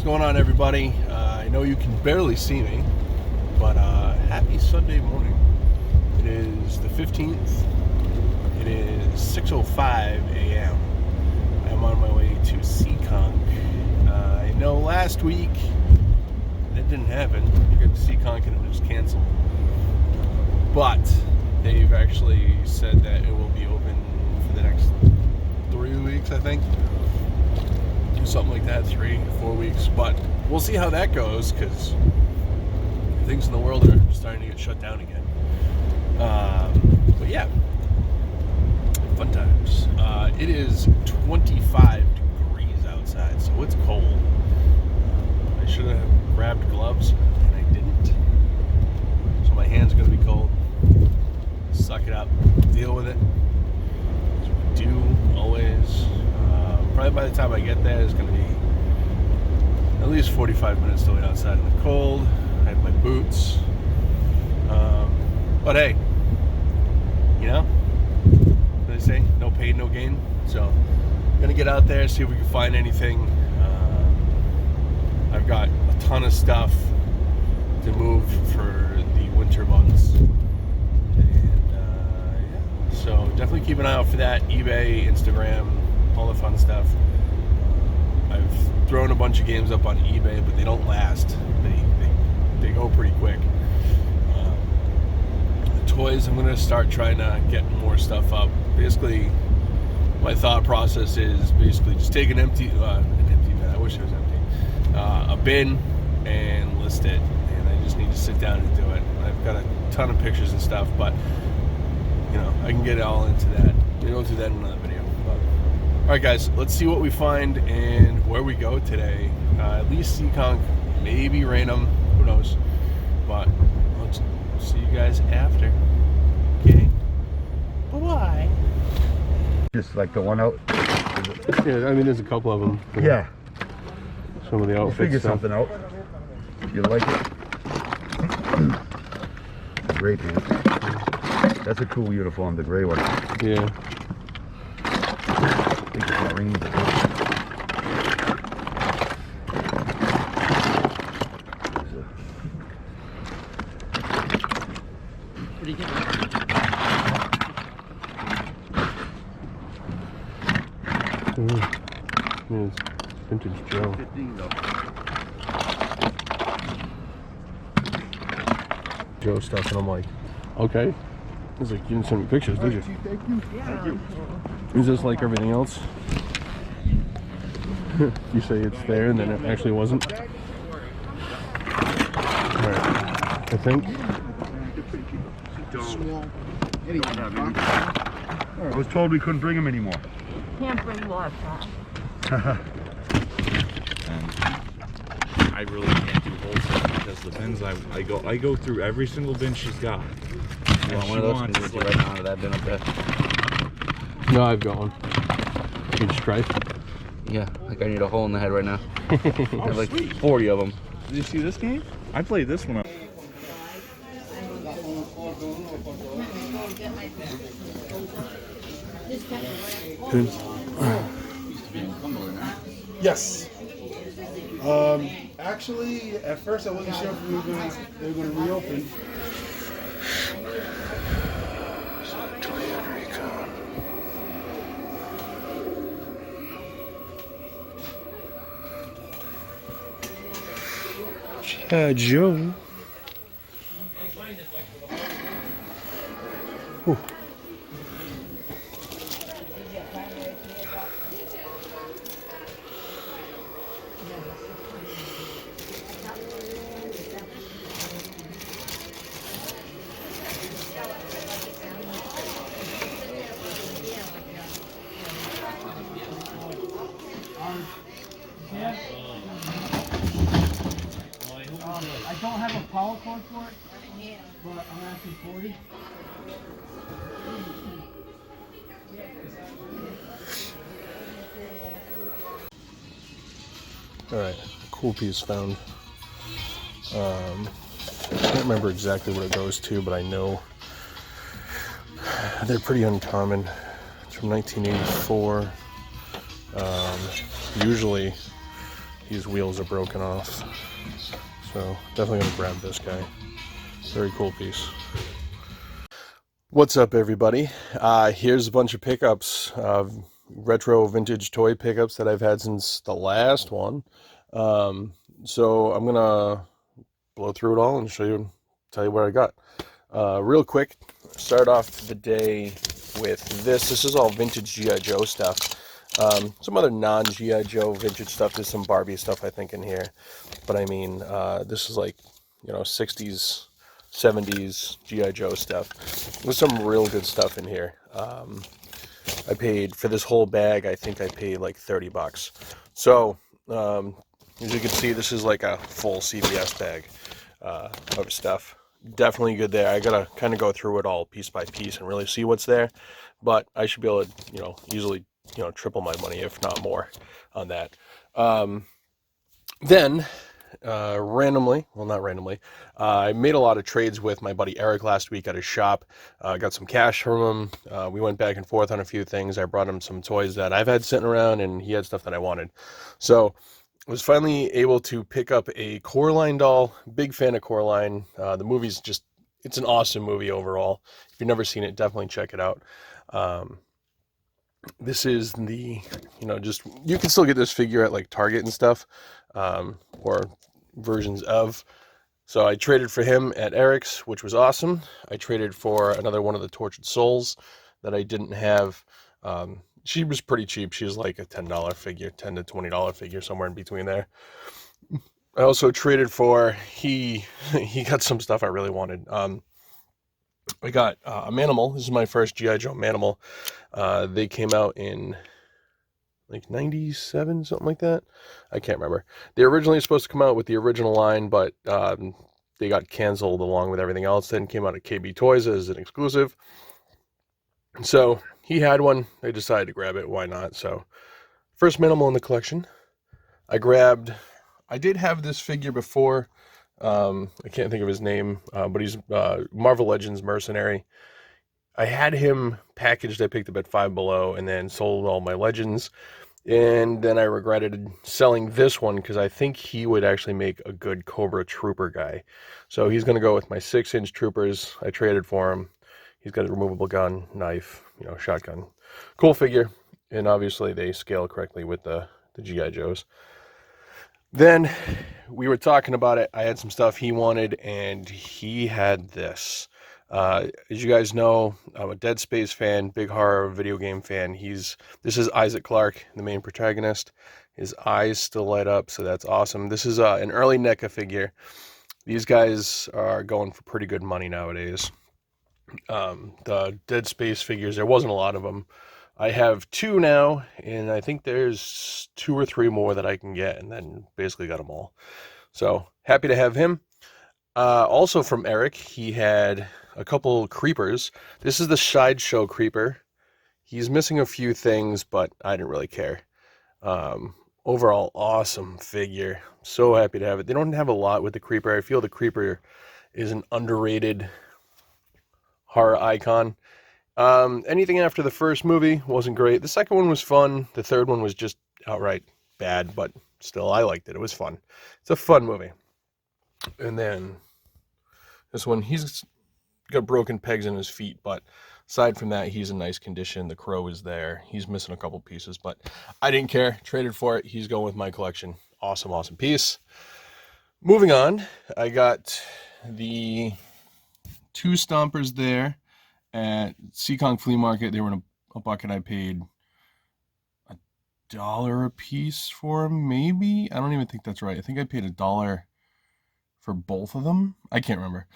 What's going on, everybody? I know you can barely see me, but happy Sunday morning. It is the 15th. It is 6:05 a.m. I'm on my way to Seekonk. I know last week that didn't happen. We got to Seekonk and it was canceled. But they've actually said that it will be open for the next 3 weeks, I think. Something like that, 3-4 weeks. But we'll see how that goes, because things in the world are starting to get shut down again. But yeah, fun times. It is 25 degrees outside, so it's cold. I should have grabbed gloves, and I didn't. So my hands are going to be cold. Suck it up. Deal with it. As we do, always. Probably by the time I get there, it's going to be at least 45 minutes to wait outside in the cold. I have my boots. But hey, you know, what do they say? No pain, no gain. So I'm going to get out there, see if we can find anything. I've got a ton of stuff to move for the winter months. And yeah, so definitely keep an eye out for that. eBay, Instagram, all the fun stuff. I've thrown a bunch of games up on eBay, but they don't last. They go pretty quick. The toys, I'm gonna start trying to get more stuff up. Basically, my thought process is basically just take an empty bin. I wish it was empty. A bin and list it, and I just need to sit down and do it. I've got a ton of pictures and stuff, but you know, I can get all into that. We'll go through that in another video. Alright guys, let's see what we find and where we go today. At least Seekonk, maybe random, who knows. But let's see you guys after. Okay. Bye-bye. Just like the one out. Yeah, I mean there's a couple of them. Yeah. Some of the outfits. We'll figure something out. If you like it. Gray pants. That's a cool uniform, the gray one. Yeah. I think it's got rings. What do you get? Yeah, it's vintage Joe. 15 though. Joe stuff, and I'm like, okay. He's like, you didn't send me pictures, did you? Thank you. Thank you. Is this like everything else? You say it's there and then it actually wasn't? Alright, I think. I was told we couldn't bring them anymore. Can't bring water. And I really can't do wholesale because the bins I go through every single bin she's got. You want one of those? Can you get right onto that bin up there? No, I've got one. You just try? Yeah, like I need a hole in the head right now. I have like 40 of them. Did you see this game? I played this one. Yes. Actually, at first I wasn't sure if they were going to reopen. Joe. Whew. I don't have a power cord for it, but I'm asking 40. Alright, cool piece found. I can't remember exactly what it goes to, but I know they're pretty uncommon. It's from 1984. Usually these wheels are broken off. So definitely gonna grab this guy. Very cool piece. What's up, everybody? Here's a bunch of pickups, retro vintage toy pickups that I've had since the last one. So I'm gonna blow through it all and tell you what I got. Real quick, start off the day with this. This is all vintage G.I. Joe stuff. Some other non-G.I. Joe vintage stuff. There's some Barbie stuff, I think, in here. But I mean, this is like, 60s, 70s G.I. Joe stuff. There's some real good stuff in here. I paid, for this whole bag, I think I paid like $30. So, as you can see, this is like a full CVS bag of stuff. Definitely good there. I gotta kind of go through it all piece by piece and really see what's there. But I should be able to, easily, triple my money, if not more, on that. Then, randomly, well, not randomly, I made a lot of trades with my buddy Eric last week at his shop. Got some cash from him. We went back and forth on a few things. I brought him some toys that I've had sitting around, and he had stuff that I wanted. So I was finally able to pick up a Coraline doll. Big fan of Coraline. The movie's just, it's an awesome movie overall. If you've never seen it, definitely check it out. This is the, just, you can still get this figure at like Target and stuff, or versions of. So I traded for him at Eric's, which was awesome. I traded for another one of the Tortured Souls that I didn't have. She was pretty cheap. She was like a $10 figure, $10 to $20 figure, somewhere in between there. I also traded for, he got some stuff I really wanted. I got a Manimal. This is my first G.I. Joe Manimal. They came out in like 97, something like that. I can't remember. They were originally supposed to come out with the original line, but they got canceled along with everything else. Then came out at KB Toys as an exclusive. So he had one. I decided to grab it. Why not? So first Manimal in the collection. I did have this figure before. I can't think of his name, but he's Marvel Legends Mercenary. I had him packaged. I picked up at Five Below and then sold all my Legends. And then I regretted selling this one because I think he would actually make a good Cobra Trooper guy. So he's going to go with my 6-inch Troopers. I traded for him. He's got a removable gun, knife, shotgun. Cool figure. And obviously they scale correctly with the G.I. Joes. Then we were talking about it. I had some stuff he wanted, and he had this. As you guys know, I'm a Dead Space fan, big horror video game fan. This is Isaac Clarke, the main protagonist. His eyes still light up, so that's awesome. This is an early NECA figure. These guys are going for pretty good money nowadays. The Dead Space figures, there wasn't a lot of them. I have 2 now, and I think there's 2 or 3 more that I can get, and then basically got them all. So happy to have him. Also from Eric, he had a couple creepers. This is the Sideshow Creeper. He's missing a few things, but I didn't really care. Overall, awesome figure. So happy to have it. They don't have a lot with the Creeper. I feel the Creeper is an underrated horror icon. Anything after the first movie wasn't great. The second one was fun. The third one was just outright bad, but still, I liked it. It was fun. It's a fun movie. And then this one, he's got broken pegs in his feet, but aside from that, he's in nice condition. The crow is there. He's missing a couple pieces, but I didn't care. Traded for it. He's going with my collection. Awesome, awesome piece. Moving on, I got the 2 Stompers there at Seekonk Flea Market. They were in a bucket. I paid $1 a piece for them, maybe. I don't even think that's right. I think I paid $1 for both of them. I can't remember.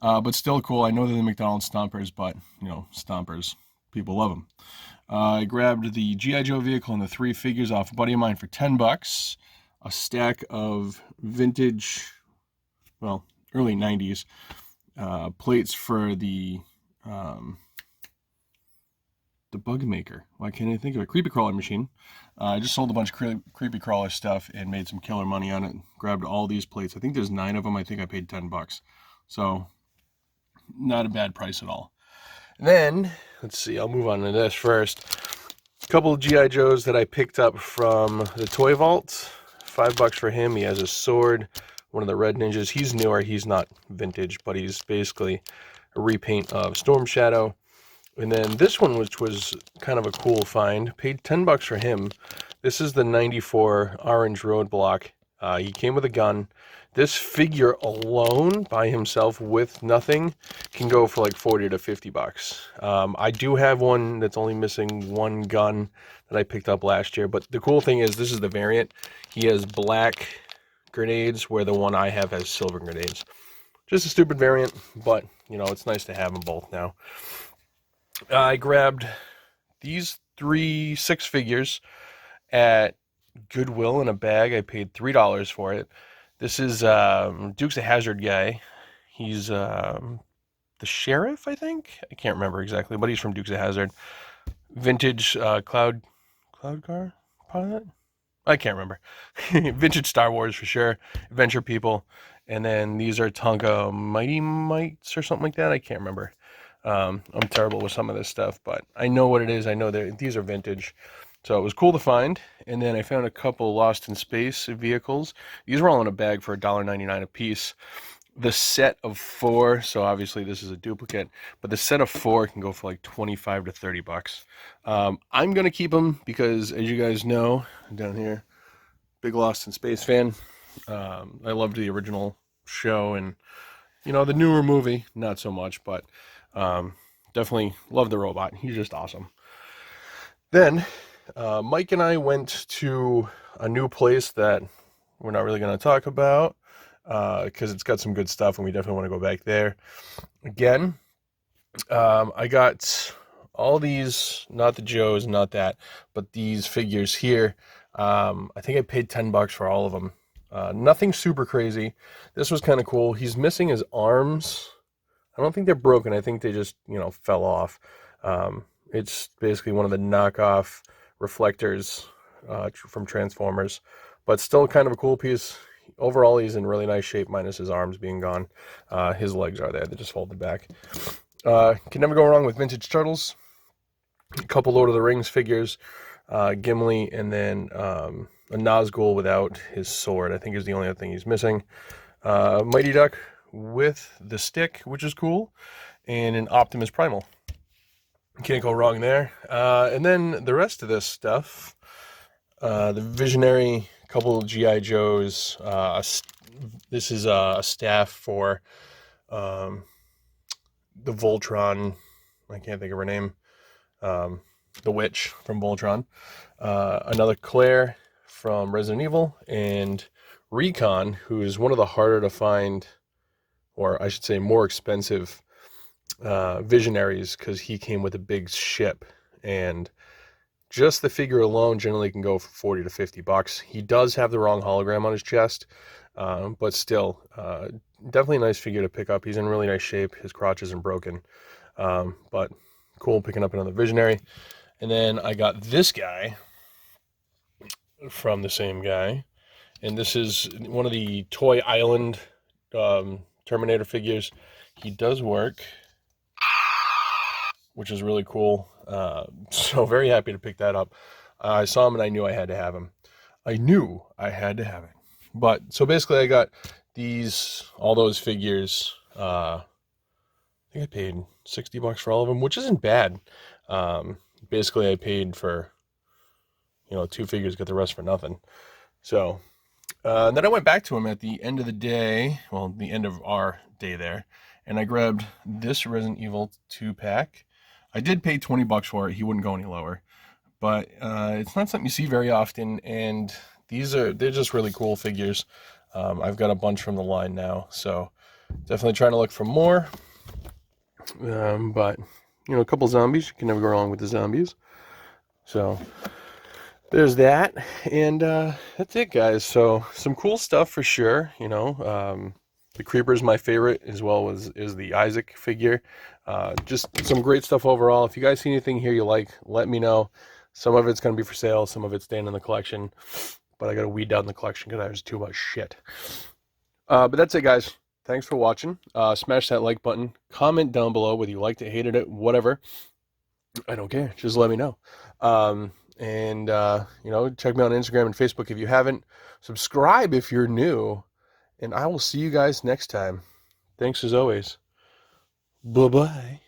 But still cool. I know they're the McDonald's Stompers, but, Stompers, people love them. I grabbed the G.I. Joe vehicle and the 3 figures off a buddy of mine for $10. A stack of vintage, well, early 90s plates for the bug maker. Why can't I think of it? Creepy crawler machine. I just sold a bunch of creepy crawler stuff and made some killer money on it. Grabbed all these plates. I think there's 9 of them. I think I paid $10. So not a bad price at all. And then, let's see, I'll move on to this first. A couple of G.I. Joes that I picked up from the Toy Vault $5 for him. He has a sword, one of the red ninjas. He's newer. He's not vintage, but he's basically a repaint of Storm Shadow. And then this one, which was kind of a cool find, paid $10 for him. This is the 94 Orange Roadblock. He came with a gun. This figure alone, by himself, with nothing, can go for like $40 to $50. I do have one that's only missing one gun that I picked up last year. But the cool thing is, this is the variant. He has black grenades, where the one I have has silver grenades. Just a stupid variant, but, you know, it's nice to have them both now. I grabbed these 6 figures at Goodwill in a bag. I paid $3 for it. This is Dukes of Hazzard guy. He's the sheriff, I think. I can't remember exactly, but he's from Dukes of Hazzard. Vintage cloud car pilot. I can't remember. Vintage Star Wars for sure. Adventure people, and then these are Tonka Mighty Mites or something like that. I can't remember. I'm terrible with some of this stuff, but I know what it is. I know that these are vintage. So it was cool to find. And then I found a couple Lost in Space vehicles. These were all in a bag for $1.99 a piece. The set of 4, so obviously this is a duplicate, but the set of 4 can go for like $25 to $30. I'm going to keep them because, as you guys know, down here, big Lost in Space fan. I loved the original show, and, you know, the newer movie, not so much, but definitely love the robot. He's just awesome. Then Mike and I went to a new place that we're not really going to talk about because it's got some good stuff, and we definitely want to go back there again. I got all these, not the Joes, not that, but these figures here. I think I paid $10 for all of them. Nothing super crazy. This was kind of cool. He's missing his arms. I don't think they're broken. I think they just, you know, fell off. It's basically one of the knockoff reflectors from Transformers, but still kind of a cool piece. Overall, he's in really nice shape, minus his arms being gone. His legs are there. They're just folded back. Can never go wrong with vintage turtles. A couple Lord of the Rings figures. Gimli, and then a Nazgul without his sword, I think, is the only other thing he's missing. Mighty Duck with the stick, which is cool, and an Optimus Primal. Can't go wrong there. And then the rest of this stuff, the Visionary, a couple of G.I. Joes. This is a staff for the Voltron. I can't think of her name. The witch from Voltron. Another Claire from Resident Evil, and Recon, who is one of the harder to find, or I should say more expensive Visionaries, because he came with a big ship, and just the figure alone generally can go for $40 to $50. He does have the wrong hologram on his chest, but still, definitely a nice figure to pick up. He's in really nice shape. His crotch isn't broken, but cool picking up another Visionary. And then I got this guy from the same guy, and this is one of the Toy Island Terminator figures. He does work, which is really cool. So very happy to pick that up. I saw him and I knew I had to have him. I knew I had to have it. But so basically I got all those figures. I think I paid $60 for all of them, which isn't bad. Basically I paid for, 2 figures, got the rest for nothing. So then I went back to him at the end of the day, well, the end of our day there, and I grabbed this Resident Evil 2-pack. I did pay $20 for it. He wouldn't go any lower, but it's not something you see very often, and they're just really cool figures. I've got a bunch from the line now, so definitely trying to look for more. But a couple zombies, you can never go wrong with the zombies. So there's that, and that's it, guys. So some cool stuff for sure. The Creeper is my favorite, as well as the Isaac figure. Just some great stuff overall. If you guys see anything here you like, let me know. Some of it's going to be for sale, some of it's staying in the collection, but I got to weed down the collection because there's too much shit. But that's it, guys. Thanks for watching. Smash that like button. Comment down below whether you liked it, hated it, whatever. I don't care. Just let me know. And, check me out on Instagram and Facebook if you haven't. Subscribe if you're new. And I will see you guys next time. Thanks as always. Bye-bye.